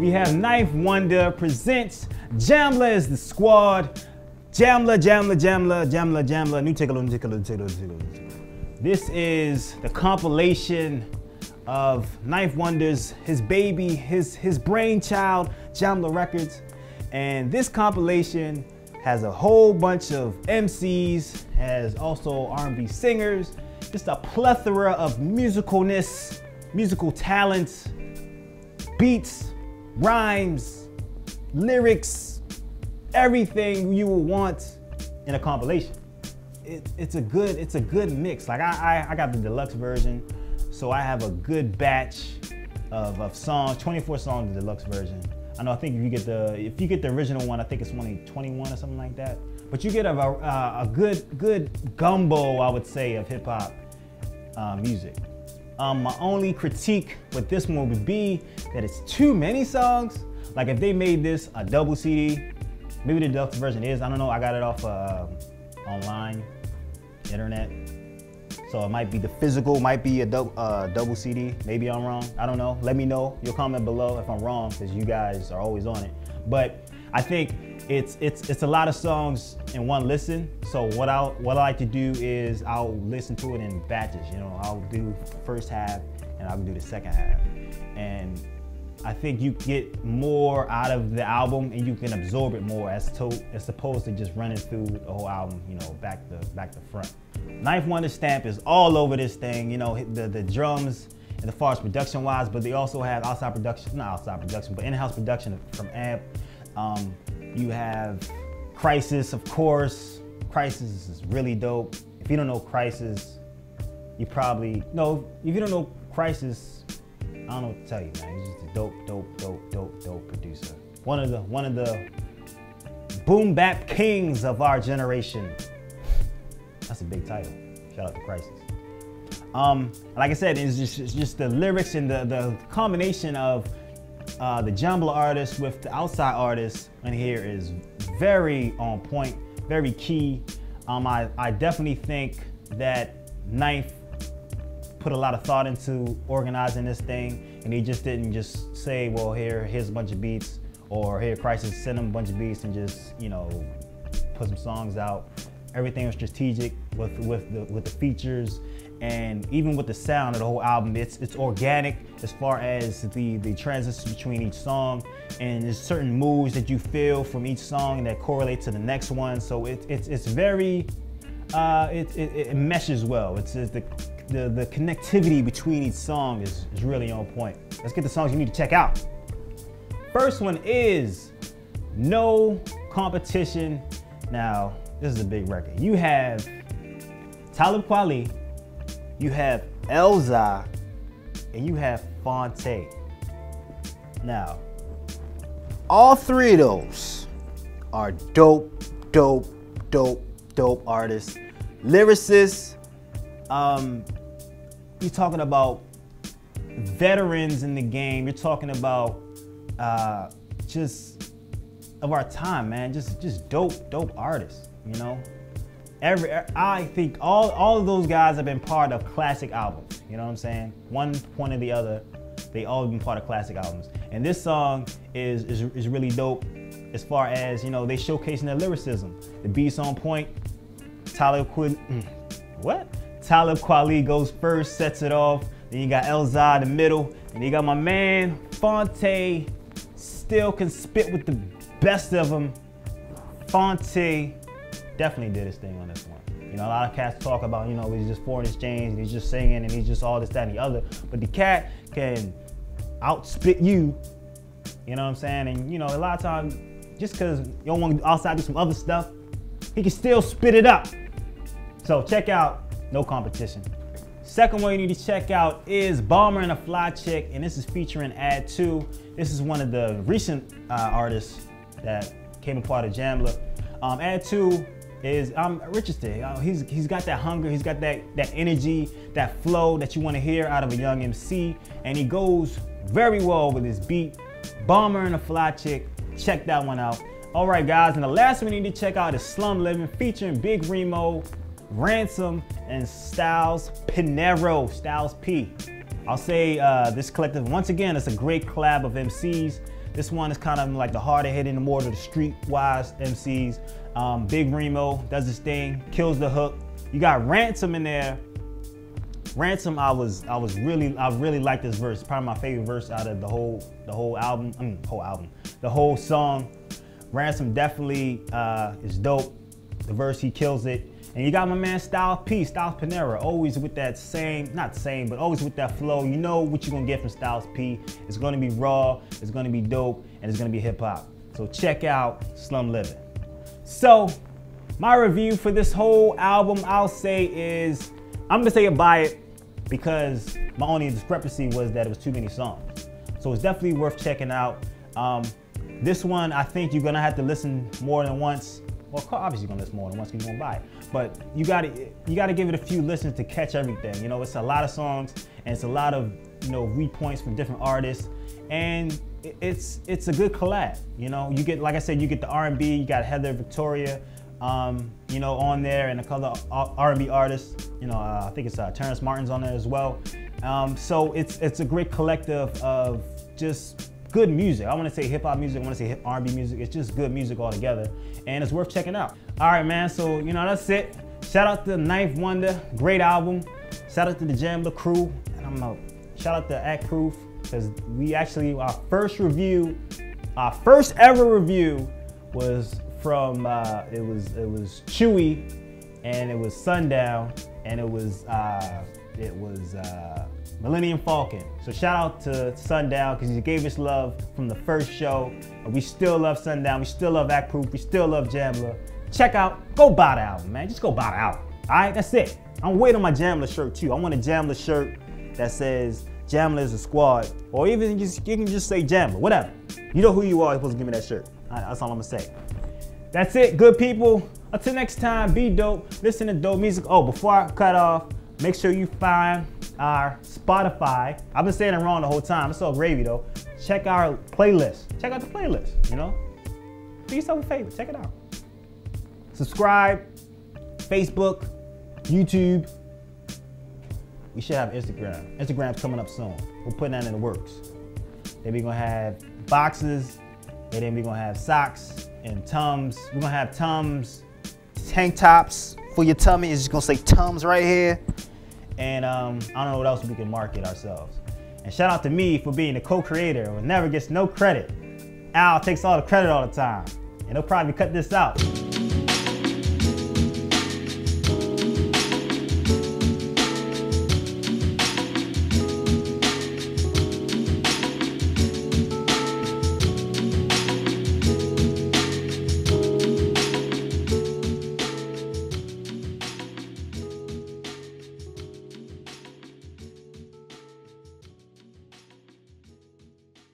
We have Ninth Wonder presents Jamla is the squad. Jamla, Jamla, Jamla, Jamla, Jamla. New tickle, new tickle, new tickle, new tickle. This is the compilation of Ninth Wonder's, his baby, his brainchild, Jamla Records. And this compilation has a whole bunch of MCs, has also R&B singers, just a plethora of musicalness, musical talents, beats, rhymes, lyrics, everything you will want in a compilation. It's a good mix. Like I got the deluxe version, so I have a good batch of songs, 24 songs, the deluxe version. I know, I think if you get the original one, I think it's only 21 or something like that. But you get a good gumbo, I would say, of hip hop music. My only critique with this one would be that it's too many songs. Like if they made this a double CD, maybe the deluxe version is, I don't know, I got it off online, internet. So it might be the physical, might be a double CD. Maybe I'm wrong, I don't know. Let me know, you'll comment below if I'm wrong, because you guys are always on it. But I think it's a lot of songs in one listen. So what I like to do is I'll listen to it in batches. You know, I'll do first half and I'll do the second half. And I think you get more out of the album and you can absorb it more as opposed to just running through the whole album, you know, back to front. Ninth Wonder stamp is all over this thing. You know, the drums, and as far as production wise, but they also have outside production, not outside production, but in-house production from Amp. You have Crisis, of course. Crisis is really dope. If you don't know Crisis, you probably know. If you don't know Crisis, I don't know what to tell you, man. He's just a dope producer. One of the boom bap kings of our generation. That's a big title. Shout out to Crisis. Like I said, it's just the lyrics and the combination of the Jamla artist with the outside artist in here is very on point, very key. I definitely think that Ninth put a lot of thought into organizing this thing, and he just didn't just say, well, here's a bunch of beats, or here Crisis send him a bunch of beats and just, you know, put some songs out. Everything was strategic with the features, and even with the sound of the whole album, it's organic as far as the transition between each song, and there's certain moves that you feel from each song that correlate to the next one. So it's very it meshes well. It's the connectivity between each song is really on point. Let's get the songs you need to check out. First one is No Competition. Now, this is a big record. You have Talib Kweli, you have Elza, and you have Fonte. Now, all three of those are dope artists. Lyricists, you're talking about veterans in the game. You're talking about just of our time, man. Just dope artists. You know, I think all of those guys have been part of classic albums. You know what I'm saying? One point or the other, they all been part of classic albums. And this song is really dope as far as, you know, they showcasing their lyricism. The beat's on point. Talib Kweli goes first, sets it off. Then you got Elza in the middle, and you got my man Fonte. Still can spit with the best of them. Fonte definitely did his thing on this one. You know, a lot of cats talk about, you know, he's just foreign exchange and he's just singing and he's just all this, that, and the other. But the cat can outspit you, you know what I'm saying? And, you know, a lot of times, just because you don't want to outside do some other stuff, he can still spit it up. So check out No Competition. Second one you need to check out is Bomber and a Fly Chick, and this is featuring Add 2. This is one of the recent artists that came a part of Jamla. Add 2 is Richest. He's got that hunger, he's got that energy, that flow that you want to hear out of a young MC, and he goes very well with his beat. Bomber and a Fly Chick, check that one out. All right, guys, and the last one you need to check out is Slum Living, featuring Big Remo, Ransom, and Styles Pinero, Styles P. I'll say this collective, once again, it's a great collab of MCs. This one is kind of like the harder hitting, the more of the street-wise MCs. Big Remo does his thing, kills the hook. You got Ransom in there. Ransom, I really like this verse. It's probably my favorite verse out of the whole album. The whole song. Ransom definitely is dope. The verse, he kills it. And you got my man Styles P, Styles Panera, always with that but always with that flow. You know what you're gonna get from Styles P. It's gonna be raw, it's gonna be dope, and it's gonna be hip hop. So check out Slum Living. So my review for this whole album, I'll say is, I'm gonna say buy it because my only discrepancy was that it was too many songs. So it's definitely worth checking out. This one, I think you're gonna have to listen more than once. Well, obviously you're gonna listen more than once because you're gonna buy it. But you gotta give it a few listens to catch everything. You know, it's a lot of songs and it's a lot of, you know, repoints from different artists. And it's a good collab. You know, you get, like I said, you get the R&B, you got Heather Victoria, you know, on there, and a couple of R&B artists. You know, I think it's Terrence Martin's on there as well. So it's a great collective of just good music. I want to say hip hop music, I want to say R&B music. It's just good music all together, and it's worth checking out. All right, man. So you know, that's it. Shout out to Ninth Wonder, great album. Shout out to the Jamla crew, and I'm out. Shout out to Act Proof, because we actually, our first ever review was from it was Chewy, and it was Sundown, and it was Millennium Falcon. So shout out to Sundown because he gave us love from the first show. We still love Sundown, we still love Act Proof, we still love Jamla. Check out, go buy the album, man. Just go buy the album. All right, that's it. I'm waiting on my Jamla shirt too. I want a Jamla shirt that says Jamla is a squad, or even you can just say Jamla, whatever. You know who you are, you're supposed to give me that shirt. All right, that's all I'm gonna say. That's it, good people. Until next time, be dope, listen to dope music. Oh, before I cut off, make sure you find our Spotify. I've been saying it wrong the whole time. It's all gravy though. Check our playlist. Check out the playlist, you know? Do yourself a favor, check it out. Subscribe, Facebook, YouTube. We should have Instagram. Instagram's coming up soon. We're putting that in the works. Then we're gonna have boxes, and then we're gonna have socks and Tums. We're gonna have Tums, tank tops for your tummy. It's just gonna say Tums right here. And I don't know what else we can market ourselves. And shout out to me for being the co-creator who never gets no credit. Al takes all the credit all the time. And he'll probably cut this out.